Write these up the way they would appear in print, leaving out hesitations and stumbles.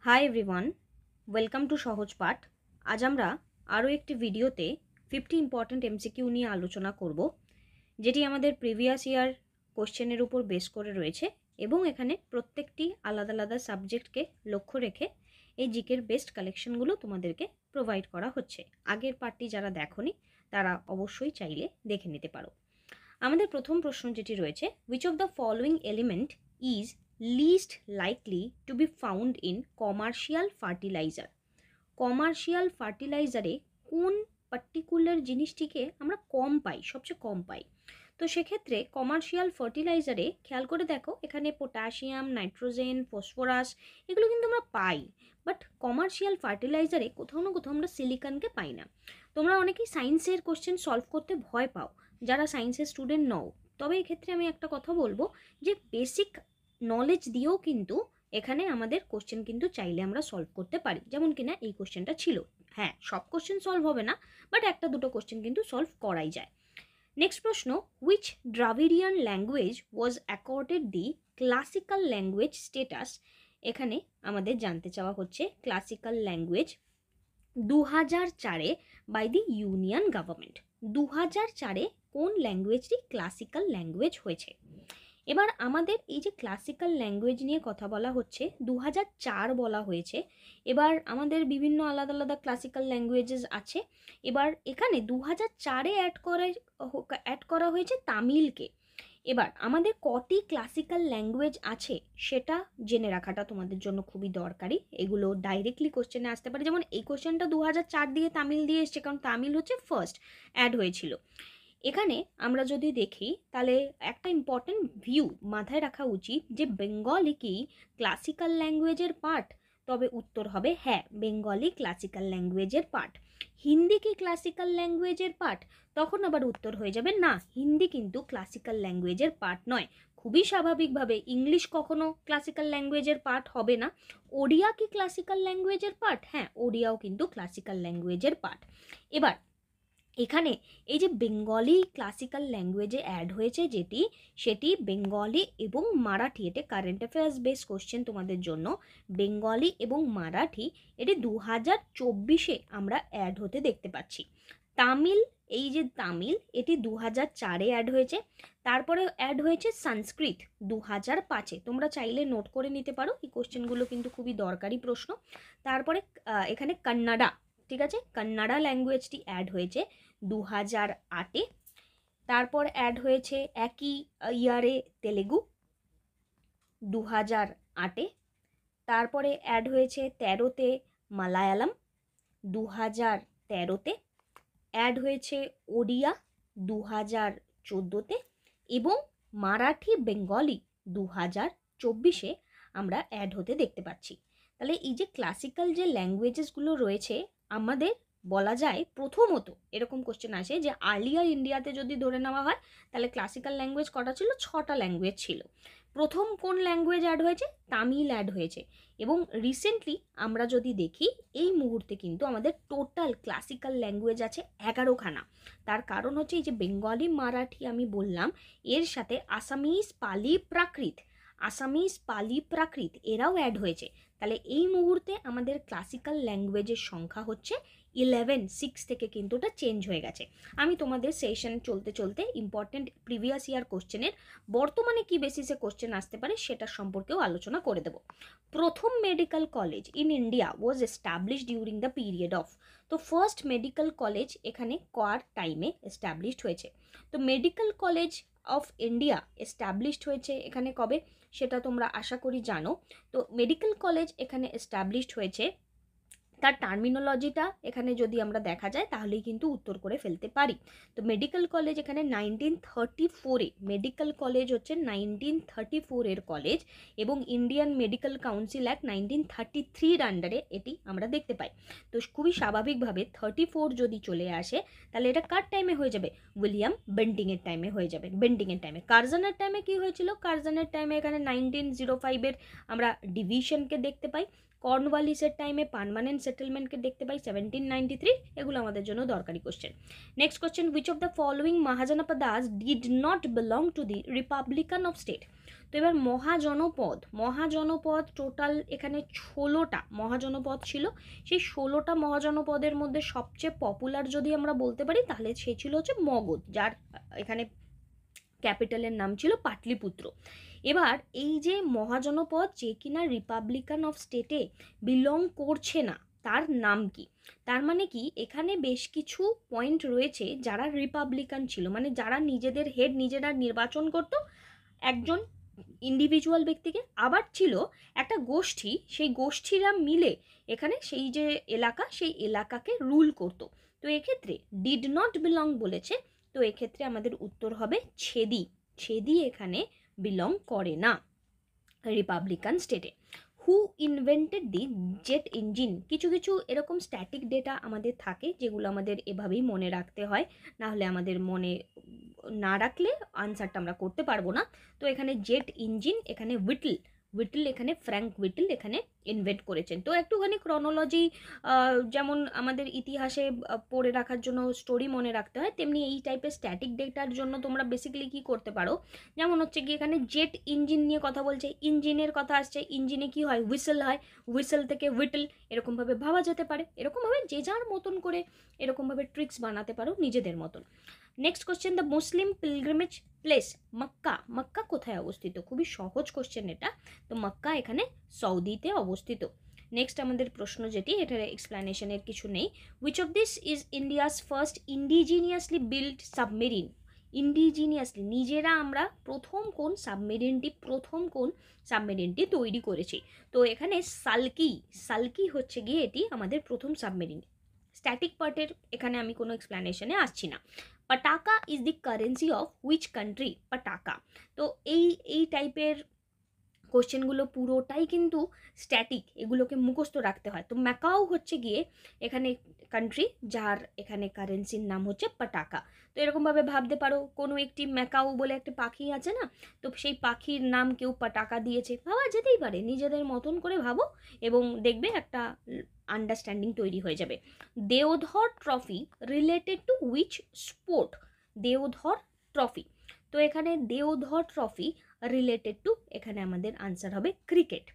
Hi everyone, welcome to সহজ পাঠ। আজ আমরা আরও একটি ভিডিওতে 50 ইম্পর্ট্যান্ট এমসিকিউ নিয়ে আলোচনা করব, যেটি আমাদের প্রিভিয়াস ইয়ার কোশ্চেনের উপর বেস করে রয়েছে এবং এখানে প্রত্যেকটি আলাদা আলাদা সাবজেক্টকে লক্ষ্য রেখে এই জিকের বেস্ট কালেকশনগুলো তোমাদেরকে প্রোভাইড করা হচ্ছে। আগের পার্টটি যারা দেখোনি তারা অবশ্যই চাইলে দেখে নিতে পারো। আমাদের প্রথম প্রশ্ন যেটি রয়েছে, which of the following element is least likely to be found in commercial fertilizer? Commercial ফার্টিলাইজারে কোন পার্টিকুলার জিনিসটিকে আমরা কম পাই, সবচেয়ে কম পাই? তো সেক্ষেত্রে কমার্শিয়াল ফার্টিলাইজারে খেয়াল করে দেখো, এখানে পটাশিয়াম, নাইট্রোজেন, ফসফরাস এগুলো কিন্তু আমরা পাই, বাট কমার্শিয়াল ফার্টিলাইজারে কোথাও না কোথাও আমরা সিলিকনকে পাই না। তোমরা অনেকেই সায়েন্সের কোশ্চেন সলভ করতে ভয় পাও, যারা সায়েন্সের স্টুডেন্ট নও। তবে এক্ষেত্রে আমি একটা কথা বলবো যে বেসিক নলেজ দিয়েও কিন্তু এখানে আমাদের কোশ্চেন কিন্তু চাইলে আমরা সলভ করতে পারি, যেমন কিনা এই কোশ্চেনটা ছিল। হ্যাঁ, সব কোশ্চেন সলভ হবে না, বাট একটা দুটো কোশ্চেন কিন্তু সলভ করাই যায়। নেক্সট প্রশ্ন, which Dravidian language was accorded the classical language status? এখানে আমাদের জানতে চাওয়া হচ্ছে ক্লাসিক্যাল ল্যাঙ্গুয়েজ 2004-এ বাই দি ইউনিয়ন গভর্নমেন্ট। 2004-এ কোন ল্যাঙ্গুয়েজটি ক্লাসিক্যাল ল্যাঙ্গুয়েজ হয়েছে? এবার আমাদের এই যে ক্লাসিক্যাল ল্যাঙ্গুয়েজ নিয়ে কথা বলা হচ্ছে, 2004 বলা হয়েছে। এবার আমাদের বিভিন্ন আলাদা আলাদা ক্লাসিক্যাল ল্যাঙ্গুয়েজেস আছে। এবার এখানে 2004-এ অ্যাড করা হয়েছে তামিলকে। এবার আমাদের কটি ক্লাসিক্যাল ল্যাঙ্গুয়েজ আছে সেটা জেনে রাখাটা তোমাদের জন্য খুবই দরকারি। এগুলো ডাইরেক্টলি কোশ্চেনে আসতে পারে, যেমন এই কোশ্চেনটা 2004 দিয়ে তামিল দিয়ে এসছে, কারণ তামিল হচ্ছে ফার্স্ট অ্যাড হয়েছিল। এখানে আমরা যদি দেখি তাহলে একটা ইম্পর্টেন্ট ভিউ মাথায় রাখা উচিত যে বেঙ্গলি কি ক্লাসিক্যাল ল্যাঙ্গুয়েজের পার্ট? তবে উত্তর হবে হ্যাঁ, বেঙ্গলি ক্লাসিক্যাল ল্যাঙ্গুয়েজের পার্ট। হিন্দি কি ক্লাসিক্যাল ল্যাঙ্গুয়েজের পার্ট? তখন আবার উত্তর হয়ে যাবে না, হিন্দি কিন্তু ক্লাসিক্যাল ল্যাঙ্গুয়েজের পার্ট নয়। খুবই স্বাভাবিকভাবে ইংলিশ কখনো ক্লাসিক্যাল ল্যাঙ্গুয়েজের পার্ট হবে না। ওড়িয়া কি ক্লাসিক্যাল ল্যাঙ্গুয়েজের পার্ট? হ্যাঁ, ওড়িয়াও কিন্তু ক্লাসিক্যাল ল্যাঙ্গুয়েজের পার্ট। এবার এখানে এই যে বেঙ্গলি ক্লাসিক্যাল ল্যাঙ্গুয়েজে অ্যাড হয়েছে যেটি, সেটি বেঙ্গলি এবং মারাঠি। এটা কারেন্ট অ্যাফেয়ার্স বেস কোশ্চেন তোমাদের জন্য। বেঙ্গলি এবং মারাঠি এটি 2024-এ আমরা অ্যাড হতে দেখতে পাচ্ছি। তামিল, এই যে তামিল, এটি 2004-এ অ্যাড হয়েছে। তারপরে অ্যাড হয়েছে সংস্কৃত 2005-এ। তোমরা চাইলে নোট করে নিতে পারো, এই কোশ্চেনগুলো কিন্তু খুবই দরকারি প্রশ্ন। তারপরে এখানে কন্নড়া, ঠিক আছে, কন্নড়া ল্যাঙ্গুয়েজটি অ্যাড হয়েছে 2008-এ। তারপর অ্যাড হয়েছে একই ইয়ারে তেলেগু 2008-এ। তারপরে অ্যাড হয়েছে 13-তে মালায়ালাম 2013-তে। অ্যাড হয়েছে ওড়িয়া 2014-তে এবং মারাঠি বেঙ্গলি 2024-এ আমরা অ্যাড হতে দেখতে পাচ্ছি। তাহলে এই যে ক্লাসিক্যাল যে ল্যাঙ্গুয়েজেসগুলো রয়েছে, আমাদের বলা যায় প্রথমত এরকম কোশ্চেন আসে যে আর্লিয়ার ইন্ডিয়াতে যদি ধরে নেওয়া হয় তাহলে ক্লাসিক্যাল ল্যাঙ্গুয়েজ কটা ছিল? 6টা ল্যাঙ্গুয়েজ ছিল। প্রথম কোন ল্যাঙ্গুয়েজ অ্যাড হয়েছে? তামিল অ্যাড হয়েছে। এবং রিসেন্টলি আমরা যদি দেখি, এই মুহূর্তে কিন্তু আমাদের টোটাল ক্লাসিক্যাল ল্যাঙ্গুয়েজ আছে 11খানা। তার কারণ হচ্ছে এই যে বেঙ্গলি, মারাঠি আমি বললাম, এর সাথে আসামিজ, পালি, প্রাকৃত, আসামিজ, পালি, প্রাকৃত এরাও অ্যাড হয়েছে। তাহলে এই মুহূর্তে আমাদের ক্লাসিক্যাল ল্যাঙ্গুয়েজের সংখ্যা হচ্ছে 11। 6 থেকে কিন্তু ওটা চেঞ্জ হয়ে গেছে। আমি তোমাদের সেশন চলতে চলতে ইম্পর্টেন্ট প্রিভিয়াস ইয়ার কোশ্চেনের বর্তমানে কি বেসিসে কোশ্চেন আসতে পারে সেটা সম্পর্কেও আলোচনা করে দেব। প্রথম medical college in India was established during the period of. তো ফার্স্ট মেডিকেল কলেজ এখানে কার টাইমে এস্টাবলিশড হয়েছে? তো medical college of India established হয়েছে এখানে কবে, সেটা তোমরা আশা করি জানো। তো মেডিকেল কলেজ এখানে এস্টাবলিশড হয়েছে, তার টার্মিনোলজিটা এখানে যদি আমরা দেখা যায় তাহলেই কিন্তু উত্তর করে ফেলতে পারি। তো মেডিকেল কলেজ এখানে 1934-এ, মেডিকেল কলেজ হচ্ছে 1934-এর কলেজ, এবং ইন্ডিয়ান মেডিকেল কাউন্সিল অ্যাক্ট 1933-র আন্ডারে এটি আমরা দেখতে পাই। তো খুবই স্বাভাবিকভাবে 34 যদি চলে আসে তাহলে এটা কার টাইমে হয়ে যাবে? উইলিয়াম বেন্টিংয়ের টাইমে হয়ে যাবে। বেন্টিংয়ের টাইমে। কার্জনের টাইমে কি হয়েছিল? কার্জনের টাইমে এখানে 1905-এর আমরা ডিভিশনকে দেখতে পাই। কর্নওয়ালিসের টাইমে পার্মানেন্ট সেটেলমেন্টকে দেখতে পাই 1793, এগুলো আমাদের জন্য দরকারি question. Next question, which of the following Mahajanapadas did not belong to the republican of state. তো এবার মহাজনপদ টোটাল এখানে 16টা মহাজনপদ ছিল। সেই 16টা মহাজনপদের মধ্যে সবচেয়ে পপুলার যদি আমরা বলতে পারি তাহলে সে ছিল হচ্ছে মগধ, যার এখানে ক্যাপিটালের নাম ছিল পাটলিপুত্র। এবার এই যে মহাজনপদ যে কিনা রিপাবলিকান অফ স্টেটে বিলং করছে না, তার নাম কি? তার মানে কি এখানে বেশ কিছু পয়েন্ট রয়েছে যারা রিপাবলিকান ছিল, মানে যারা নিজেদের হেড নিজেরা নির্বাচন করত একজন ইন্ডিভিজুয়াল ব্যক্তিকে, আবার ছিল একটা গোষ্ঠী, সেই গোষ্ঠীরা মিলে এখানে সেই যে এলাকা সেই এলাকাকে রুল করত। তো এক্ষেত্রে ডিড নট বিলং বলেছে, তো এক্ষেত্রে আমাদের উত্তর হবে ছেদি এখানে বিলং করে না রিপাবলিকান স্টেটে। হু ইনভেন্টেড দি জেট ইঞ্জিন? কিছু কিছু এরকম স্ট্যাটিক ডেটা আমাদের থাকে যেগুলো আমাদের এভাবেই মনে রাখতে হয়, না হলে আমাদের মনে না রাখলে আনসারটা আমরা করতে পারবো না। তো এখানে জেট ইঞ্জিন, এখানে উইটল এখানে ফ্র্যাঙ্ক উইটল এখানে ইনভেন্ট করেছেন। তো একটুখানি ক্রনোলজি যেমন আমাদের ইতিহাসে পড়ে রাখার জন্য স্টোরি মনে রাখতে হয়, তেমনি এই টাইপের স্ট্যাটিক ডেটার জন্য তোমরা বেসিক্যালি কী করতে পারো, যেমন হচ্ছে কি এখানে জেট ইঞ্জিন নিয়ে কথা বলছে, ইঞ্জিনের কথা আসছে, ইঞ্জিনে কি হয়, হুইসেল হয়, হুইসেল থেকে উইটল, এরকমভাবে ভাবা যেতে পারে। এরকমভাবে যে যার মতন করে এরকমভাবে ট্রিক্স বানাতে পারো নিজেদের মতন। Next question, the Muslim pilgrimage place Mecca কোথায় অবস্থিত? খুবই সহজ কোশ্চেন এটা। তো মক্কা এখানে সৌদিতে অবস্থিত। নেক্সট আমাদের প্রশ্ন যেটি, এটার এক্সপ্লেনেশনের কিছু নেই। Which of this is India's first indigenously build submarine? Indigenously নিজেরা আমরা প্রথম কোন সাবমেরিনটি তৈরি করেছি? তো এখানে সালকি হচ্ছে গিয়ে এটি আমাদের প্রথম সাবমেরিন। স্ট্যাটিক পার্টের এখানে আমি কোনো এক্সপ্লেনেশনে আসছি না। Pataca is the currency of which country? Pataca. তো এই টাইপের কোশ্চেনগুলো পুরোটাই কিন্তু স্ট্যাটিক, এগুলোকে মুখস্থ রাখতে হয়। তো ম্যাকাও হচ্ছে গিয়ে এখানে কান্ট্রি যার এখানে কারেন্সির নাম হচ্ছে পাটাকা। তো এরকমভাবে ভাবতে পারো কোনো একটি ম্যাকাও বলে একটা পাখি আছে না, তো সেই পাখির নাম কেউ পাটাকা দিয়েছে, ভাবা যেতেই পারে, নিজেদের মতন করে ভাবো এবং দেখবে একটা আন্ডারস্ট্যান্ডিং তৈরি হয়ে যাবে। Deodhar trophy related to which sport? Deodhar trophy, তো এখানে দেওধর ট্রফি রিলেটেড টু, এখানে আমাদের আনসার হবে cricket.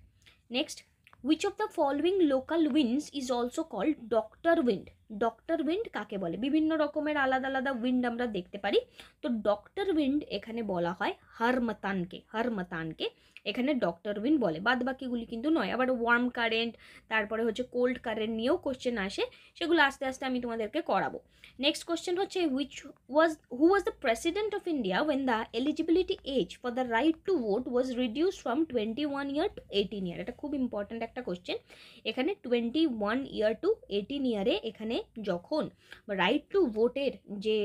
Next, which of the following local winds is also called doctor wind? Doctor wind কাকে বলে? বিভিন্ন রকমের আলাদা আলাদা উইন্ড আমরা দেখতে পারি। তো ডক্টর উইন্ড এখানে বলা হয় হারমাতানকে এখানে ডক্টর উইন্ড বলে, বাদ বাকিগুলি কিন্তু নয়। আবার ওয়ার্ম কারেন্ট, তারপরে হচ্ছে কোল্ড কারেন্ট নিয়েও কোশ্চেন আসে, সেগুলো আস্তে আস্তে আমি তোমাদেরকে করাবো। নেক্সট কোশ্চেন হচ্ছে who was the president of India when the eligibility age for the right to vote was reduce from 21 year to 18 year? এটা খুব ইম্পর্ট্যান্ট একটা কোশ্চেন। এখানে 21 ইয়ার টু 18 ইয়ারে এখানে যখন রাইট টু ভোটের যে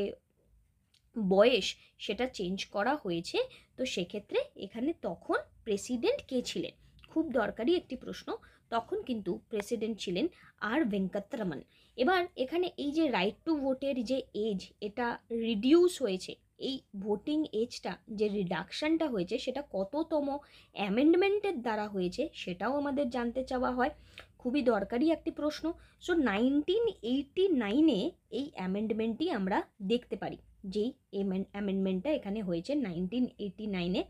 বয়স সেটা চেঞ্জ করা হয়েছে, তো সেক্ষেত্রে এখানে তখন প্রেসিডেন্ট কে ছিলেন? খুব দরকারি একটি প্রশ্ন। তখন কিন্তু প্রেসিডেন্ট ছিলেন আর ভেঙ্কটরমন। এবার এখানে এই যে রাইট টু ভোটের যে এজ এটা রিডিউস হয়েছে, এই ভোটিং এজটা যে রিডাকশানটা হয়েছে সেটা কততম অ্যামেন্ডমেন্টের দ্বারা হয়েছে সেটাও আমাদের জানতে চাওয়া হয়, খুবই দরকারি একটি প্রশ্ন। সো 1989-এ এই অ্যামেন্ডমেন্টটি আমরা দেখতে পারি, যেই অ্যামেন্ডমেন্টটা এখানে হয়েছে 1989-এ।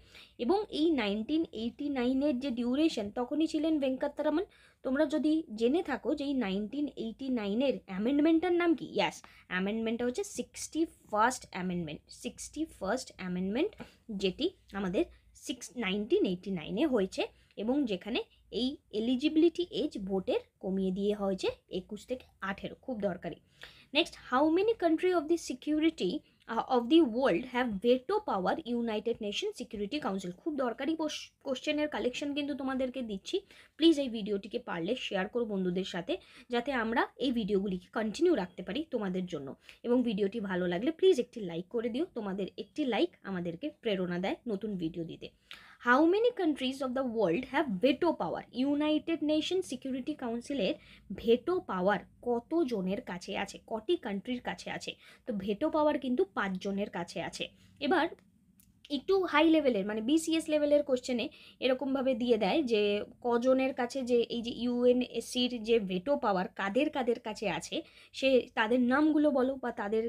এবং এই 1989-এর যে ডিউরেশন তখনই ছিলেন ভেঙ্কটরমন। তোমরা যদি জেনে থাকো যে এই 1989-এর অ্যামেন্ডমেন্টটার নাম কি, ইয়াস, অ্যামেন্ডমেন্টটা হচ্ছে 61st অ্যামেন্ডমেন্ট, যেটি আমাদের 1989-এ হয়েছে এবং যেখানে এই এলিজিবিলিটি এজ ভোটের কমিয়ে দিয়ে হয়েছে 21 থেকে 18, খুব দরকারি। Next, how many country of the security of the world have veto power United nation security council? খুব দরকারি কোশ্চেনের কালেকশন কিন্তু তোমাদেরকে দিচ্ছি। প্লিজ এই ভিডিওটিকে পারলে শেয়ার করো বন্ধুদের সাথে, যাতে আমরা এই ভিডিওগুলিকে কন্টিনিউ রাখতে পারি তোমাদের জন্য। এবং ভিডিওটি ভালো লাগলে প্লিজ একটি লাইক করে দিও, তোমাদের একটি লাইক আমাদেরকে প্রেরণা দেয় নতুন ভিডিও দিতে। How many countries of the world have veto power? United nation security কাউন্সিলের ভেটো পাওয়ার কত জনের কাছে আছে, কটি কান্ট্রির কাছে আছে? তো ভেটো পাওয়ার কিন্তু 5 জনের কাছে আছে। এবার একটু হাই লেভেলের মানে বিসিএস লেভেলের কোশ্চেনে এরকমভাবে দিয়ে দেয় যে কজনের কাছে যে এই যে ইউএনএসসির যে ভেটো পাওয়ার কাদের কাদের কাছে আছে সে তাদের নামগুলো বলো বা তাদের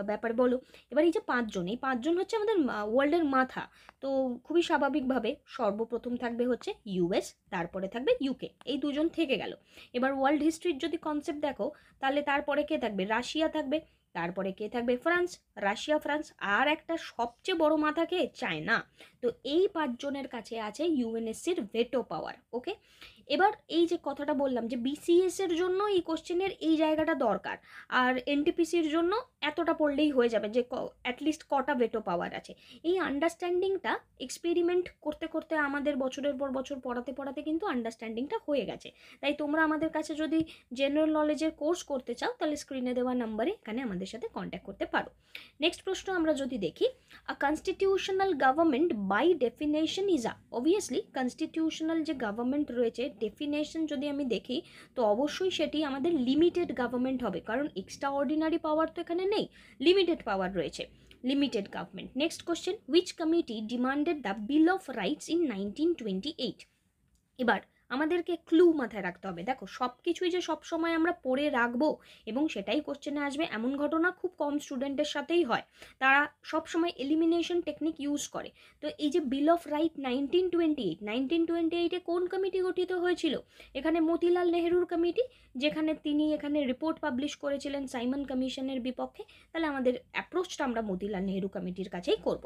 ব্যাপারে বলো। এবার এই যে পাঁচজন, এই পাঁচজন হচ্ছে আমাদের ওয়ার্ল্ডের মাথা। তো খুবই স্বাভাবিকভাবে সর্বপ্রথম থাকবে হচ্ছে ইউএস, তারপরে থাকবে ইউকে, এই দুজন থেকে গেল। এবার ওয়ার্ল্ড হিস্ট্রির যদি কনসেপ্ট দেখো তাহলে তারপরে কে থাকবে, রাশিয়া থাকবে, তারপরে কে থাকবে, ফ্রান্স, রাশিয়া ফ্রান্স, আর একটা সবচেয়ে বড় মাথা কে, চায়না। তো এই পাঁচজনের কাছে আছে ইউএনএসসির ভেটো পাওয়ার। ওকে, এবার এই যে কথাটা বললাম যে বিসিএস এর জন্য এই কোশ্চেনের এই জায়গাটা দরকার, আর এনটিপিসির জন্য এতটা পড়লেই হয়ে যাবে যে অ্যাটলিস্ট কটা ভেটো পাওয়ার আছে। এই আন্ডারস্ট্যান্ডিংটা এক্সপেরিমেন্ট করতে করতে আমাদের বছরের পর বছর পড়াতে পড়াতে কিন্তু আন্ডারস্ট্যান্ডিংটা হয়ে গেছে। তাই তোমরা আমাদের কাছে যদি জেনারেল নলেজের কোর্স করতে চাও তাহলে স্ক্রিনে দেওয়া নাম্বারে এখানে আমাদের সাথে কন্ট্যাক্ট করতে পারো। নেক্সট প্রশ্ন আমরা যদি দেখি, a constitutional government by definition is obviously constitutional যে গভর্নমেন্ট রয়েছে ডেফিনেশন যদি আমি দেখি তো অবশ্যই সেটি আমাদের লিমিটেড গভর্নমেন্ট হবে, কারণ এক্সট্রা অর্ডিনারি পাওয়ার তো এখানে নেই, লিমিটেড পাওয়ার রয়েছে, limited government. Next question, which committee demanded the bill of rights in 1928? এবার আমাদেরকে ক্লু মাথায় রাখতে হবে। দেখো সব কিছুই যে সব সময় আমরা পড়ে রাখবো এবং সেটাই কোশ্চেনে আসবে এমন ঘটনা খুব কম স্টুডেন্টের সাথেই হয়, তারা সব সময় এলিমিনেশন টেকনিক ইউজ করে। তো এই যে বিল অফ রাইট 1928 কোন কমিটি গঠিত হয়েছিল? এখানে মতিলাল নেহেরুর কমিটি, যেখানে তিনি এখানে রিপোর্ট পাবলিশ করেছিলেন সাইমন কমিশনের বিপক্ষে। তাহলে আমাদের অ্যাপ্রোচটা আমরা মতিলাল নেহেরু কমিটির কাছেই করব।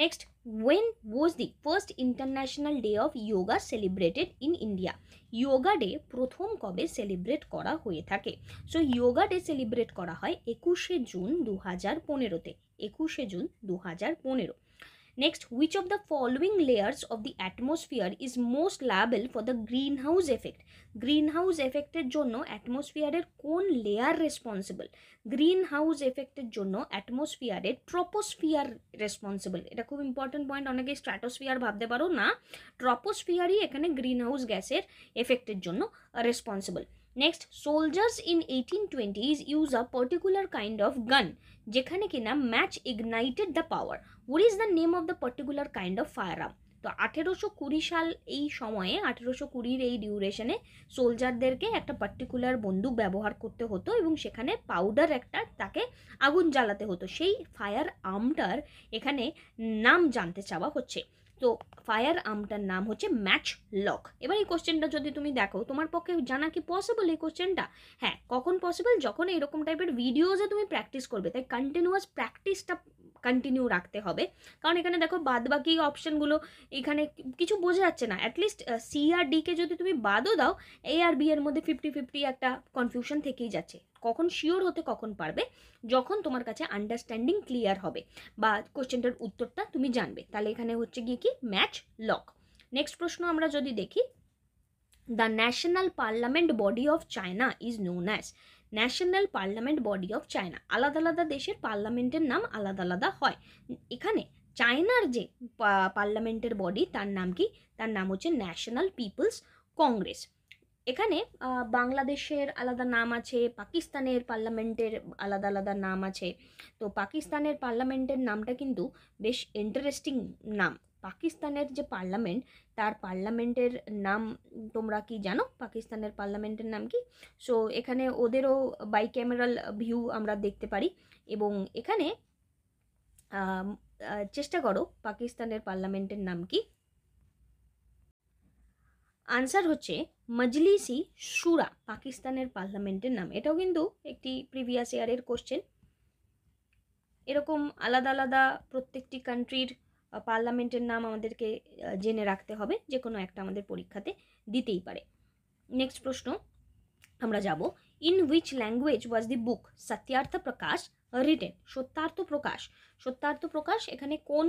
Next, when was the first international day of yoga celebrated in India? Yoga day প্রথম কবে সেলিব্রেট করা হয়ে থাকে? সো যোগা ডে সেলিব্রেট করা হয় 21শে June 2015-তে, 21শে June 2015। Next, which of the following layers of the atmosphere is most liable for the greenhouse effect? Greenhouse এফেক্টের জন্য অ্যাটমসফিয়ারের কোন লেয়ার রেসপন্সিবল? গ্রিনহাউস এফেক্টের জন্য অ্যাটমসফিয়ারের ট্রপোস্ফিয়ার রেসপন্সিবল। এটা খুব ইম্পর্টেন্ট পয়েন্ট, অনেকে স্ট্র্যাটোস্ফিয়ার ভাবতে পারো না, ট্রপোস্ফিয়ারই এখানে গ্রিনহাউস গ্যাসের এফেক্টের জন্য responsible. Next, soldiers in 1820s use a particular kind of gun যেখানে কিনা match ignited the power. What is the name of the particular kind of fire arm? তো 1820 সাল এই সময়ে 1820-র এই ডিউরেশনে সোলজারদেরকে একটা পার্টিকুলার বন্দুক ব্যবহার করতে হতো এবং সেখানে পাউডার একটা তাকে আগুন জ্বালাতে হতো। সেই ফায়ার আর্মটার এখানে নাম জানতে চাওয়া হচ্ছে। তো ফায়ার আর্মটার নাম হচ্ছে ম্যাচ লক। এবার এই কোশ্চেনটা যদি তুমি দেখো তোমার পক্ষে জানা কি পসিবল এই কোশ্চেনটা? হ্যাঁ, কখন পসিবল? যখন এরকম টাইপের ভিডিওজে তুমি প্র্যাকটিস করবে। তাই কন্টিনিউয়াস প্র্যাকটিসটা কন্টিনিউ রাখতে হবে, কারণ এখানে দেখো বাদ বাকি অপশানগুলো এখানে কিছু বোঝা যাচ্ছে না। অ্যাটলিস্ট সি আর ডিকে যদি তুমি বাদও দাও, এ আর বি এর মধ্যে 50-50 একটা কনফিউশন থেকেই যাচ্ছে। কখন শিওর হতে কখন পারবে? যখন তোমার কাছে আন্ডারস্ট্যান্ডিং ক্লিয়ার হবে বা কোশ্চেনটার উত্তরটা তুমি জানবে, তাহলে এখানে হচ্ছে গিয়ে কি ম্যাচ লক। নেক্সট প্রশ্ন আমরা যদি দেখি, the national parliament body of China is known as. National parliament body of China, আলাদা আলাদা দেশের পার্লামেন্টের নাম আলাদা আলাদা হয়। এখানে চায়নার যে পার্লামেন্টের বডি তার নাম কি? তার নাম হচ্ছে ন্যাশনাল পিপলস কংগ্রেস। এখানে বাংলাদেশের আলাদা নাম আছে, পাকিস্তানের পার্লামেন্টের আলাদা আলাদা নাম আছে। তো পাকিস্তানের পার্লামেন্টের নামটা কিন্তু বেশ ইন্টারেস্টিং নাম। পাকিস্তানের যে পার্লামেন্ট তার পার্লামেন্টের নাম তোমরা কি জানো? পাকিস্তানের পার্লামেন্টের নাম কি? সো এখানে ওদেরও বাইক্যামেরাল ভিউ আমরা দেখতে পারি এবং এখানে চেষ্টা করো পাকিস্তানের পার্লামেন্টের নাম কি? আনসার হচ্ছে মজলিসি শুরা পাকিস্তানের পার্লামেন্টের নাম। এটাও কিন্তু একটি প্রিভিয়াস ইয়ারের কোশ্চেন। এরকম আলাদা আলাদা প্রত্যেকটি কান্ট্রির পার্লামেন্টের নাম আমাদেরকে জেনে রাখতে হবে, যে কোনো একটা আমাদের পরীক্ষাতে দিতেই পারে। নেক্সট প্রশ্ন আমরা যাব, in which language was the book Satyarth Prakash written? Satyarth Prakash, Satyarth Prakash এখানে কোন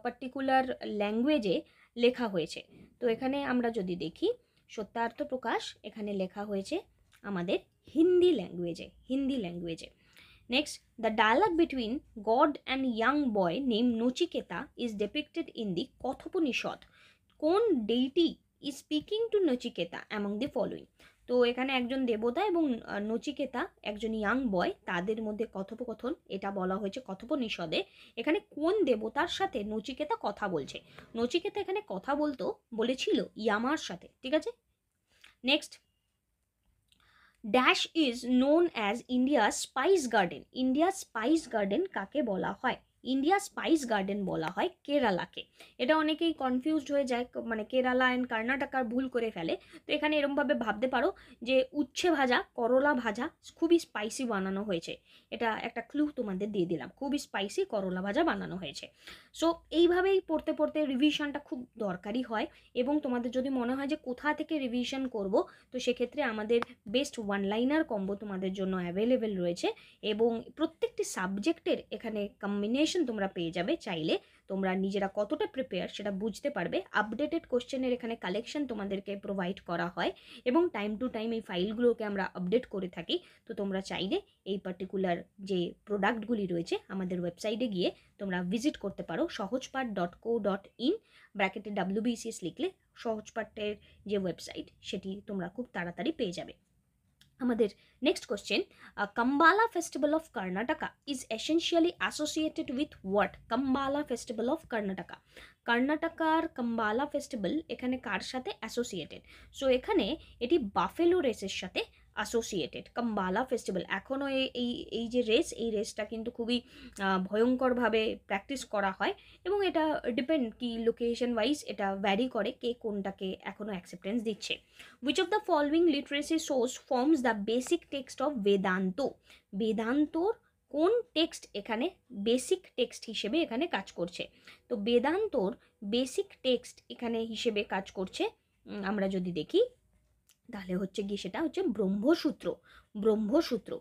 পার্টিকুলার ল্যাঙ্গুয়েজে লেখা হয়েছে? তো এখানে আমরা যদি দেখি সত্যার্থ প্রকাশ এখানে লেখা হয়েছে আমাদের হিন্দি ল্যাঙ্গুয়েজে, হিন্দি ল্যাঙ্গুয়েজে। Next, the dialogue between god and young boy name Nachiketa is depicted in the Kathopanishad. কোন deity is speaking to Nachiketa among the following? তো তো এখানে একজন দেবতা এবং নচিকেতা একজন ইয়াং বয়, তাদের মধ্যে কথোপকথন, এটা বলা হয়েছে কথোপনিষদে। এখানে কোন দেবতার সাথে নচিকেতা কথা বলছে? নচিকেতা এখানে কথা বলেছিল ইয়ামার সাথে, ঠিক আছে। Next, dash is known as India spice garden. India spice garden কাকে বলা হয়? ইন্ডিয়া স্পাইস গার্ডেন বলা হয় কেরালাকে। এটা অনেকেই কনফিউজড হয়ে যায়, মানে কেরালা অ্যান্ড কর্ণাটকার ভুল করে ফেলে। তো এখানে এরমভাবে ভাবতে পারো যে উচ্ছে ভাজা, করলা ভাজা খুবই স্পাইসি বানানো হয়েছে। এটা একটা ক্লু তোমাদের দিয়ে দিলাম, খুবই স্পাইসি করলা ভাজা বানানো হয়েছে। সো এইভাবেই পড়তে পড়তে রিভিশনটা খুব দরকারি হয়। এবং তোমাদের যদি মনে হয় যে কোথা থেকে রিভিশন করব, তো সেক্ষেত্রে আমাদের বেস্ট ওয়ান লাইনার কম্বো তোমাদের জন্য অ্যাভেলেবেল রয়েছে। এবং প্রত্যেকটি সাবজেক্টের এখানে কম্বিনেশন তোমরা পেয়ে যাবে। চাইলে তোমরা নিজেরা কতটা প্রিপেয়ার সেটা বুঝতে পারবে। আপডেটেড কোশ্চেনের এখানে কালেকশন তোমাদেরকে প্রোভাইড করা হয় এবং টাইম টু টাইম এই ফাইলগুলোকে আমরা আপডেট করে থাকি। তো তোমরা চাইলে এই পার্টিকুলার যে প্রোডাক্টগুলি রয়েছে আমাদের ওয়েবসাইটে গিয়ে তোমরা ভিজিট করতে পারো। সহজপাঠ.co.in ব্র্যাকেটে WBCS লিখলে সহজপাঠের যে ওয়েবসাইট সেটি তোমরা খুব তাড়াতাড়ি পেয়ে যাবে। আমাদের next question, Kambala festival of Karnataka is essentially associated with what? Kambala festival of Karnataka, কর্ণাটকার কাম্বালা ফেস্টিভ্যাল এখানে কার সাথে অ্যাসোসিয়েটেড? সো এখানে এটি বাফেলো রেসের সাথে অ্যাসোসিয়েটেড। কাম্বালা ফেস্টিভ্যাল এখনও এই যে রেস, এই রেসটা কিন্তু খুবই ভয়ঙ্করভাবে প্র্যাকটিস করা হয় এবং এটা ডিপেন্ড কি লোকেশন ওয়াইজ এটা ভ্যারি করে কে কোনটাকে এখনও অ্যাকসেপ্টেন্স দিচ্ছে। Which of the following literacy source forms the basic text of Vedanto? বেদান্তর কোন টেক্সট এখানে বেসিক টেক্সট হিসেবে এখানে কাজ করছে? তো বেদান্তর বেসিক টেক্সট এখানে হিসেবে কাজ করছে আমরা যদি দেখি তাহলে হচ্ছে গিয়ে সেটা হচ্ছে ব্রহ্মসূত্র। ব্রহ্মসূত্র।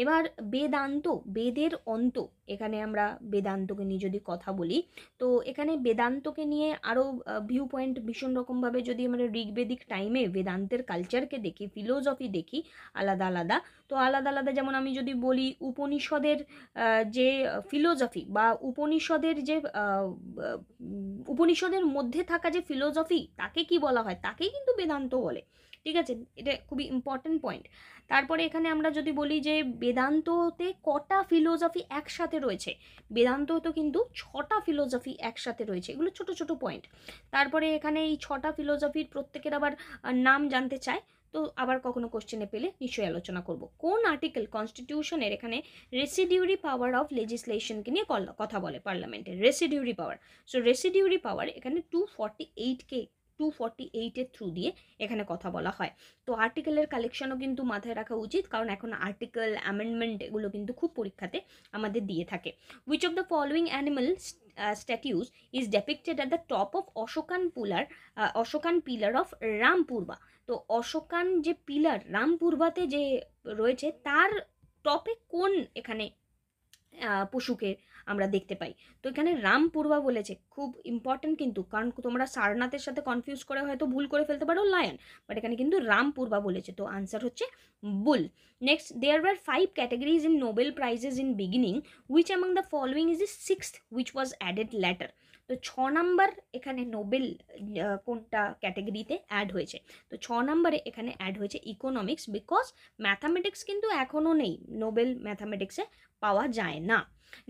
এবার বেদান্ত, বেদের অন্ত, এখানে আমরা বেদান্তকে নিয়ে যদি কথা বলি, তো এখানে বেদান্তকে নিয়ে আরও ভিউ পয়েন্ট ভীষণ রকমভাবে যদি আমরা ঋগ্বেদিক টাইমে বেদান্তের কালচারকে দেখি, ফিলোসফি দেখি আলাদা আলাদা, তো আলাদা আলাদা যেমন আমি যদি বলি উপনিষদের যে ফিলোসফি বা উপনিষদের যে উপনিষদের মধ্যে থাকা যে ফিলোসফি তাকে কি বলা হয়? তাকেই কিন্তু বেদান্ত বলে, ঠিক আছে। এটা খুবই ইম্পর্টেন্ট পয়েন্ট। তারপরে এখানে আমরা যদি বলি যে বেদান্ততে কটা ফিলোসফি একসাথে রয়েছে, বেদান্ত তো কিন্তু 6টা ফিলোসফি একসাথে রয়েছে। এগুলো ছোট ছোট পয়েন্ট। তারপরে এখানে এই 6টা ফিলোসফির প্রত্যেকের আবার নাম জানতে চায়, তো আবার কখনো কোশ্চেনে পেলে নিশ্চয়ই আলোচনা করব। কোন আর্টিকেল কনস্টিটিউশনের এখানে রেসিডিউরি পাওয়ার অফ লেজিসলেশনকে নিয়ে কথা বলে পার্লামেন্টের? রেসিডিউরি পাওয়ার। সো রেসিডিউরি পাওয়ার এখানে 248 থ্রু দিয়ে এখানে কথা বলা হয়। তো আর্টিকেলের কালেকশনও কিন্তু মাথায় রাখা উচিত, কারণ এখন আর্টিকেল অ্যামেন্ডমেন্ট এগুলো কিন্তু খুব পরীক্ষাতে আমাদের দিয়ে থাকে। Which of the following animal statues is depicted at the top of Ashokan pillar of Rampurva? তো অশোকান যে পিলার রামপুরবাতে যে রয়েছে তার টপে কোন এখানে পশুকে আমরা দেখতে পাই? তো এখানে রামপুরবা বলেছে, খুব ইম্পর্টেন্ট কিন্তু, কারণ তোমরা সারনাথের সাথে কনফিউজ করে হয়তো ভুল করে ফেলতে পারো লায়ন, বাট এখানে কিন্তু রামপুরবা বলেছে। তো আনসার হচ্ছে bull. Next, there were 5 categories in Nobel prizes in beginning, which among the following is the 6th which was added later? তো 6 নাম্বার এখানে নোবেল কোনটা ক্যাটাগরিতে অ্যাড হয়েছে? তো 6 নাম্বারে এখানে অ্যাড হয়েছে ইকোনমিক্স, বিকজ ম্যাথামেটিক্স কিন্তু এখনও নেই, নোবেল ম্যাথামেটিক্সে পাওয়া যায় না।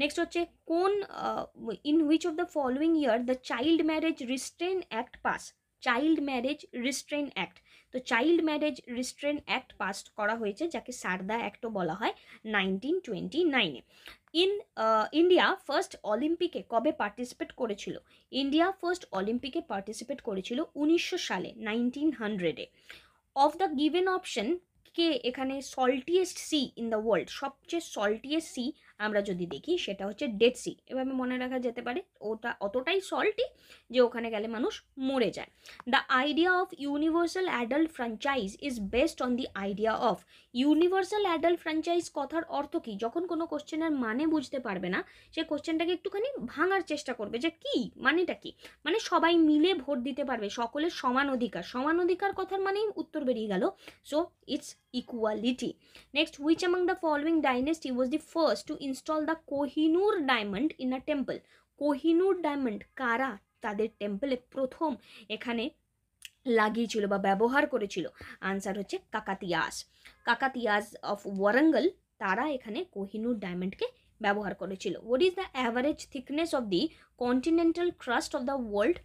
নেক্সট হচ্ছে কোন in which of the following year the child marriage restraint act pass? Child marriage restraint act. তো child marriage restraint act pass করা হয়েছে, যাকে সারদা অ্যাক্টও বলা হয়, 1929-এ। ইন্ডিয়া ফার্স্ট অলিম্পিকে কবে পার্টিসিপেট করেছিল? ইন্ডিয়া ফার্স্ট অলিম্পিকে পার্টিসিপেট করেছিল 1900 সালে, 1900-এ। অফ দ্য গিভেন অপশন কে এখানে সল্টিয়েস্ট সি ইন দ্য ওয়ার্ল্ড? সবচেয়ে সল্টিয়েস্ট সি আমরা যদি দেখি সেটা হচ্ছে ডেড সি। এভাবে মনে রাখা যেতে পারে, ওটা অতটাই সল্টি যে ওখানে গেলে মানুষ মরে যায়। The idea of universal adult franchise is based on the idea of. Universal adult franchise কথার অর্থ কী? যখন কোনো কোশ্চেনের মানে বুঝতে পারবে না, সে কোশ্চেনটাকে একটুখানি ভাঙার চেষ্টা করবে যে কি মানেটা কি, মানে সবাই মিলে ভোট দিতে পারবে, সকলের সমান অধিকার। সমান অধিকার কথার মানেই উত্তর বেরিয়ে গেল, so it's equality. Next, which among the following dynasty was the first to install the Kohinoor diamond in a temple? Kohinoor diamond কারা তাদের টেম্পলে প্রথম এখানে লাগিয়েছিল বা ব্যবহার করেছিল? আনসার হচ্ছে কাকাতিয়াস। কাকাতিয়াস অফ ওয়ারাঙ্গল, তারা এখানে কোহিনুর ডায়মন্ডকে ব্যবহার করেছিল। What is the average thickness of the continental crust of the world?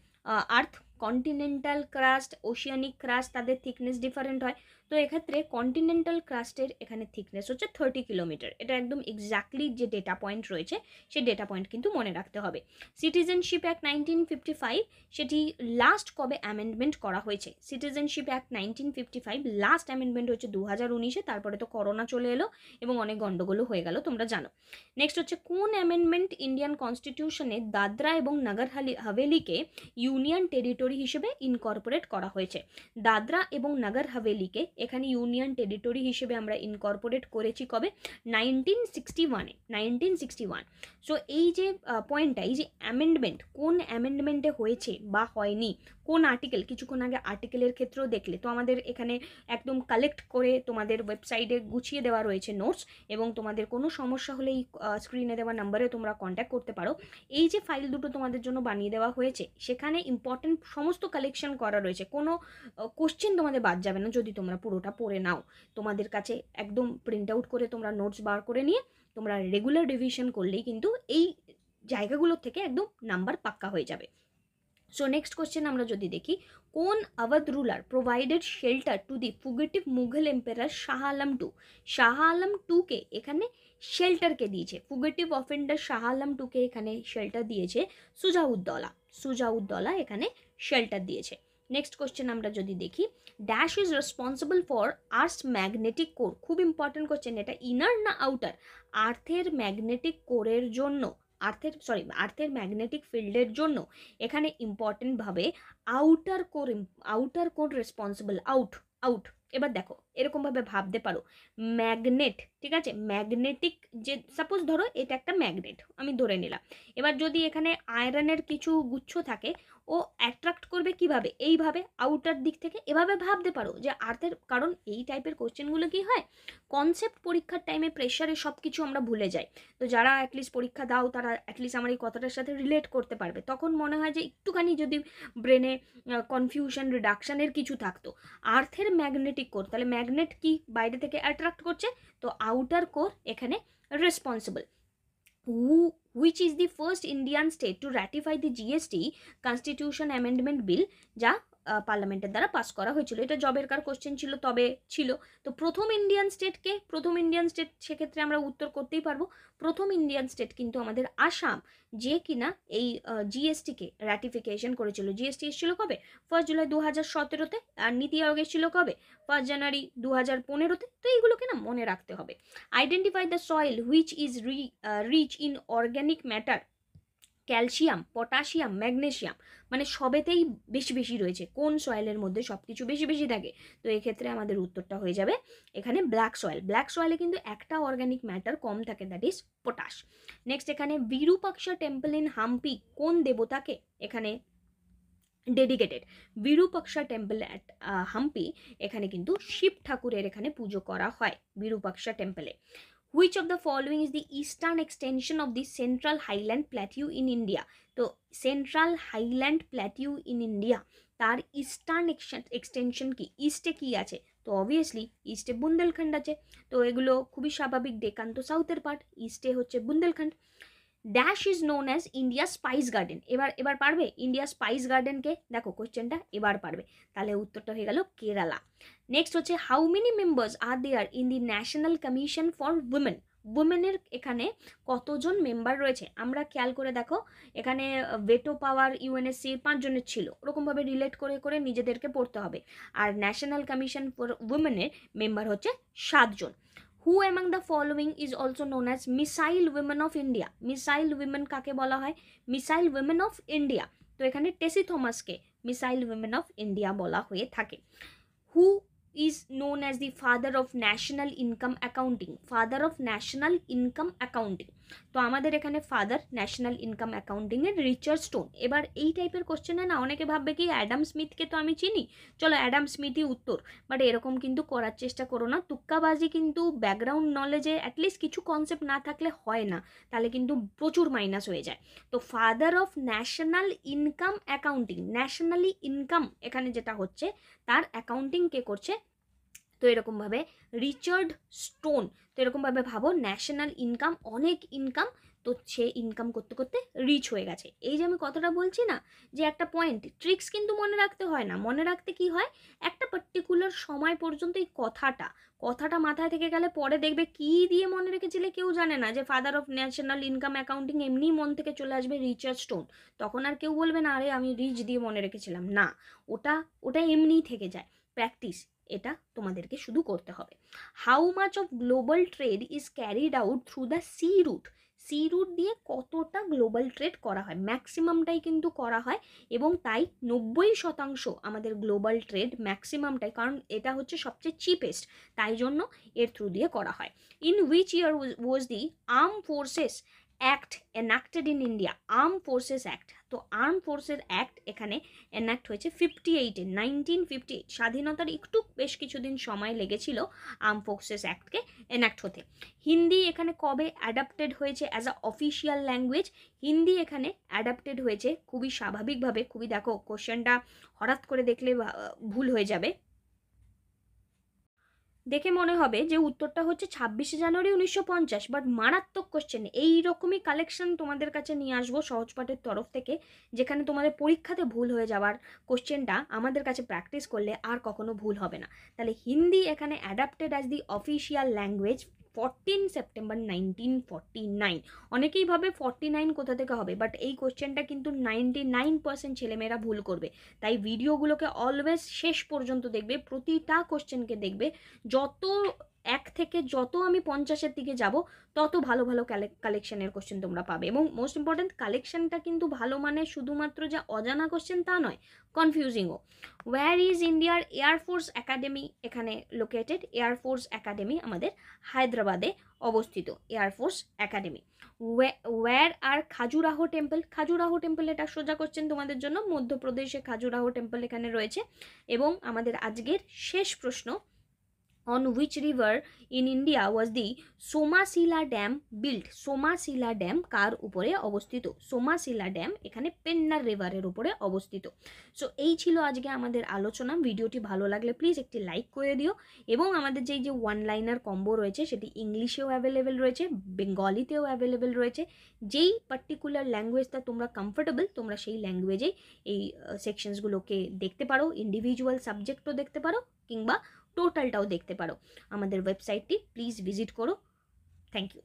Earth, continental crust, oceanic crust, তাদের থিকনেস ডিফারেন্ট হয়। তো এক্ষেত্রে কন্টিনেন্টাল ক্রাস্টের এখানে থিকনেস হচ্ছে 30 কিলোমিটার। এটা একদম এক্স্যাক্টলি যে ডেটা পয়েন্ট রয়েছে সেই ডেটা পয়েন্ট কিন্তু মনে রাখতে হবে। সিটিজেনশিপ অ্যাক্ট 1955, সেটি লাস্ট কবে অ্যামেন্ডমেন্ট করা হয়েছে? সিটিজেনশিপ অ্যাক্ট 1955 লাস্ট অ্যামেন্ডমেন্ট হচ্ছে 2019-এ, তারপরে তো করোনা চলে এলো এবং অনেক গন্ডগোলও হয়ে গেল, তোমরা জানো। নেক্সট হচ্ছে কোন অ্যামেন্ডমেন্ট ইন্ডিয়ান কনস্টিটিউশনে দাদরা এবং নগর হাভেলিকে ইউনিয়ন টেরিটরি হিসেবে ইনকর্পোরেট করা হয়েছে? দাদরা এবং নগর হাভেলিকে এখানে ইউনিয়ন টেরিটরি হিসেবে আমরা ইনকর্পোরেট করেছি কবে? 1961-এ, 1961। সো এই যে পয়েন্টটা, এই যে অ্যামেন্ডমেন্ট, কোন অ্যামেন্ডমেন্টে হয়েছে বা হয়নি, কোন আর্টিকেল, কিছুক্ষণ আগে আর্টিকেলের ক্ষেত্রেও দেখলে তো আমাদের এখানে একদম কালেক্ট করে তোমাদের ওয়েবসাইটে গুছিয়ে দেওয়া রয়েছে নোটস, এবং তোমাদের কোনো সমস্যা হলে এই স্ক্রিনে দেওয়া নাম্বারে তোমরা কন্ট্যাক্ট করতে পারো। এই যে ফাইল দুটো তোমাদের জন্য বানিয়ে দেওয়া হয়েছে, সেখানে ইম্পর্টেন্ট সমস্ত কালেকশন করা রয়েছে, কোনো কোশ্চেন তোমাদের বাদ যাবে না যদি তোমরা পুরোটা পড়ে নাও। তোমাদের কাছে একদম প্রিন্ট আউট করে তোমরা নোটস বার করে নিয়ে তোমরা রেগুলার রিভিশন করলেই কিন্তু এই জায়গাগুলোর থেকে একদম নাম্বার পাক্কা হয়ে যাবে। সো নেক্সট কোশ্চেন আমরা যদি দেখি, কোন Awadh ruler provided shelter to the fugitive Mughal empire Shah Alam two? Shah Alam টুকে এখানে শেল্টারকে দিয়েছে, ফুগেটিভ অফেন্ডার শাহ আলম টুকে এখানে শেল্টার দিয়েছে সুজাউদ্দৌলা। সুজাউদ্দৌলা এখানে শেল্টার দিয়েছে। নেক্সট কোশ্চেন আমরা যদি দেখি, dash is responsible for earths magnetic core. খুব ইম্পর্টেন্ট কোশ্চেন এটা, ইনার না আউটার? আর্থের ম্যাগনেটিক কোরের জন্য, আর্থের ম্যাগনেটিক ফিল্ডের জন্য এখানে ইম্পর্টেন্টভাবে আউটার কোর রেসপন্সিবল। আউট। এবার দেখো, এরকমভাবে ভাবতে পারো, ম্যাগনেট, ঠিক আছে, ম্যাগনেটিক, যে সাপোজ ধরো এটা একটা ম্যাগনেট আমি ধরে নিলাম, এবার যদি এখানে আয়রনের কিছু গুচ্ছ থাকে, ও অ্যাট্রাক্ট করবে কিভাবে? এইভাবে, আউটার দিক থেকে। এভাবে ভাবতে পারো যে আর্থের, কারণ এই টাইপের কোশ্চেনগুলো কি হয়, কনসেপ্ট পরীক্ষার টাইমে প্রেশারে সব কিছু আমরা ভুলে যাই। তো যারা অ্যাটলিস্ট পরীক্ষা দাও তারা অ্যাটলিস্ট আমার এই কথাটার সাথে রিলেট করতে পারবে, তখন মনে হয় যে একটুখানি যদি ব্রেনে কনফিউশন রিডাকশানের কিছু থাকতো। আর্থের ম্যাগনেটিক কোর, তাহলে ম্যাগনেট কি বাইরে থেকে অ্যাট্রাক্ট করছে, তো আউটার কোর এখানে responsible. Which is the first Indian state to ratify the GST constitution amendment bill, যা পার্লামেন্টের দ্বারা পাস করা হয়েছিল? এটা জবের কার কোশ্চেন ছিল, তবে ছিল। তো প্রথম ইন্ডিয়ান স্টেটকে, প্রথম ইন্ডিয়ান স্টেট, সেক্ষেত্রে আমরা উত্তর করতেই পারবো, প্রথম ইন্ডিয়ান স্টেট কিন্তু আমাদের আসাম, যে কিনা এই জিএসটিকে র্যাটিফিকেশন করেছিল। জিএসটি এসেছিল কবে? 1 জুলাই 2017-তে, আর নীতি আয়োগ এসেছিল কবে? 1 জানুয়ারি 2015-তে। তো এইগুলোকে না মনে রাখতে হবে। Identify the soil which is rich in organic matter, calcium, potassium, magnesium, মানে সবেতেই বেশি বেশি রয়েছে, কোন সয়েলের মধ্যে সব কিছু বেশি বেশি থাকে? তো এক্ষেত্রে আমাদের উত্তরটা হয়ে যাবে এখানে ব্ল্যাক সয়েল। ব্ল্যাক সয়েলে কিন্তু একটা অর্গ্যানিক ম্যাটার কম থাকে, দ্যাট ইজ পটাশ। নেক্সট এখানে বিরূপাক্ষা টেম্পল ইন হাম্পি কোন দেবতাকে এখানে dedicated? Virupaksha temple at Hampi, এখানে কিন্তু শিব ঠাকুরের এখানে পুজো করা হয় বিরূপাক্ষা টেম্পলে। Which of the following is the eastern extension of the central highland plateau in India? তো central highland plateau in India, তার ইস্টার্ন এক্সটেনশন কি? ইস্টে কি আছে? তো অবভিয়াসলি ইস্টে বুন্দেলখণ্ড আছে। তো এগুলো খুবই স্বাভাবিক, ডেকান তো সাউথের পার্ট, ইস্টে হচ্ছে Bundelkhand. Dash is known as India spice garden. এবার পারবে ইন্ডিয়া স্পাইস গার্ডেনকে? দেখো কোশ্চেনটা এবার পারবে, তাহলে উত্তরটা হয়ে গেল কেরালা। নেক্সট হচ্ছে, how many members are there in the national commission for women? উইমেনের এখানে কতজন মেম্বার রয়েছে? আমরা খেয়াল করে দেখো, এখানে ভেটো পাওয়ার ইউএনএসসি 5 জনের ছিল, ওরকমভাবে রিলেট করে করে নিজেদেরকে পড়তে হবে। আর ন্যাশনাল কমিশন ফর উইমেনের মেম্বার হচ্ছে 7 জন। Who among the following is also known as missile women of India? Missile women কাকে বলা হয়? মিসাইল উইমেন অফ ইন্ডিয়া, তো এখানে টেসি থমাসকে মিসাইল উইমেন অফ ইন্ডিয়া বলা হয়ে থাকে। Who is known as the father of national income accounting. Father of national income accounting, তো আমাদের এখানে ফাদার ন্যাশনাল ইনকাম অ্যাকাউন্টিং এর রিচার্ড স্টোন। এবার এই টাইপের কোশ্চেনে না অনেকে ভাববে কি অ্যাডাম স্মিথকে তো আমি চিনি, চলো অ্যাডাম স্মিথই উত্তর, বাট এরকম কিন্তু করার চেষ্টা করো না। তুক্কাবাজি কিন্তু ব্যাকগ্রাউন্ড নলেজে অ্যাটলিস্ট কিছু কনসেপ্ট না থাকলে হয় না, তাহলে কিন্তু প্রচুর মাইনাস হয়ে যায়। তো father of national income accounting, nationally income এখানে যেটা হচ্ছে তার অ্যাকাউন্টিং কে করছে, তো এরকমভাবে রিচার্ড স্টোন। তো এরকমভাবে ভাবো ন্যাশনাল ইনকাম, অনেক ইনকাম, তো সে ইনকাম করতে করতে রিচ হয়ে গেছে। এই যে আমি কথাটা বলছি না যে একটা পয়েন্ট, ট্রিক্স কিন্তু মনে রাখতে হয় না, মনে রাখতে কি হয় একটা পার্টিকুলার সময় পর্যন্ত এই কথাটা মাথায় থেকে গেলে পরে দেখবে কি দিয়ে মনে রেখেছিলে কেউ জানে না, যে father of national income accounting এমনি মন থেকে চলে আসবে রিচার্ড স্টোন, তখন আর কেউ বলবে না আরে আমি রিচ দিয়ে মনে রেখেছিলাম, না, ওটা এমনিই থেকে যায়। প্র্যাকটিস, এটা তোমাদেরকে শুধু করতে হবে। How much of global trade is carried out through the sea route, sea route দিয়ে কতটা গ্লোবাল ট্রেড করা হয়, ম্যাক্সিমামটাই কিন্তু করা হয়, এবং তাই 90% আমাদের গ্লোবাল ট্রেড ম্যাক্সিমামটাই, কারণ এটা হচ্ছে সবচেয়ে চিপেস্ট, তাই জন্য এর থ্রু দিয়ে করা হয়। In which year was the arm forces act enacted in India, arm forces act, তো আর্ম ফোর্সেস অ্যাক্ট এখানে এনাক্ট হয়েছে 58-এ, 1958, স্বাধীনতার একটু বেশ কিছুদিন সময় লেগেছিল আর্ম ফোর্সেস অ্যাক্টকে এনাক্ট হতে। হিন্দি এখানে কবে অ্যাডাপ্টেড হয়েছে as a official language, Hindi এখানে অ্যাডাপ্টেড হয়েছে খুবই স্বাভাবিকভাবে, খুবই, দেখো কোশ্চেনটা হঠাৎ করে দেখলে ভুল হয়ে যাবে, দেখে মনে হবে যে উত্তরটা হচ্ছে 26শে জানুয়ারি 1950, বাট মারাত্মক কোশ্চেন। এইরকমই কালেকশন তোমাদের কাছে নিয়ে আসবো সহজপাঠের তরফ থেকে, যেখানে তোমাদের পরীক্ষাতে ভুল হয়ে যাওয়ার কোশ্চেনটা আমাদের কাছে প্র্যাকটিস করলে আর কখনো ভুল হবে না। তাহলে হিন্দি এখানে adapted as the official language 14 September 1949। অনেকেই ভাবে 49 কোথা থেকে হবে, বাট এই কোশ্চেনটা কিন্তু 99% ছেলেমেয়েরা ভুল করবে, তাই ভিডিওগুলোকে অলওয়েজ শেষ পর্যন্ত দেখবে, প্রতিটা কোশ্চেনকে দেখবে, যত এক থেকে যত আমি 50-এর দিকে যাব তত ভালো ভালো কালেকশনের কোশ্চেন তোমরা পাবে, এবং মোস্ট ইম্পর্টেন্ট কালেকশনটা কিন্তু ভালো মানে শুধুমাত্র যা অজানা কোশ্চেন তা নয়, কনফিউজিংও। ওয়্যার ইজ ইন্ডিয়ার এয়ারফোর্স একাডেমি এখানে লোকেটেড, এয়ারফোর্স একাডেমি আমাদের হায়দ্রাবাদে অবস্থিত, এয়ারফোর্স একাডেমি। ওয়্যার আর খাজুরাহো টেম্পল, খাজুরাহো টেম্পল এটা সোজা কোশ্চেন তোমাদের জন্য, মধ্যপ্রদেশে খাজুরাহো টেম্পল এখানে রয়েছে। এবং আমাদের আজকের শেষ প্রশ্ন, on which river in India was the Somashila Dam built? Somashila Dam কার উপরে অবস্থিত? Somashila Dam এখানে পেন্নার রিভারের উপরে অবস্থিত। সো এই ছিল আজকে আমাদের আলোচনা। ভিডিওটি ভালো লাগলে প্লিজ একটি লাইক করে দিও, এবং আমাদের যে ওয়ান লাইনার কম্বো রয়েছে সেটি ইংলিশেও অ্যাভেলেবেল রয়েছে, বেঙ্গলিতেও অ্যাভেলেবেল রয়েছে, যেই পার্টিকুলার ল্যাঙ্গুয়েজটা তোমরা কমফোর্টেবল তোমরা সেই ল্যাঙ্গুয়েজেই এই সেকশনসগুলোকে দেখতে পারো, ইন্ডিভিজুয়াল সাবজেক্টও দেখতে পারো, কিংবা টোটালটাও দেখতে পারো। আমাদের ওয়েবসাইটটি প্লিজ ভিজিট করো। Thank you.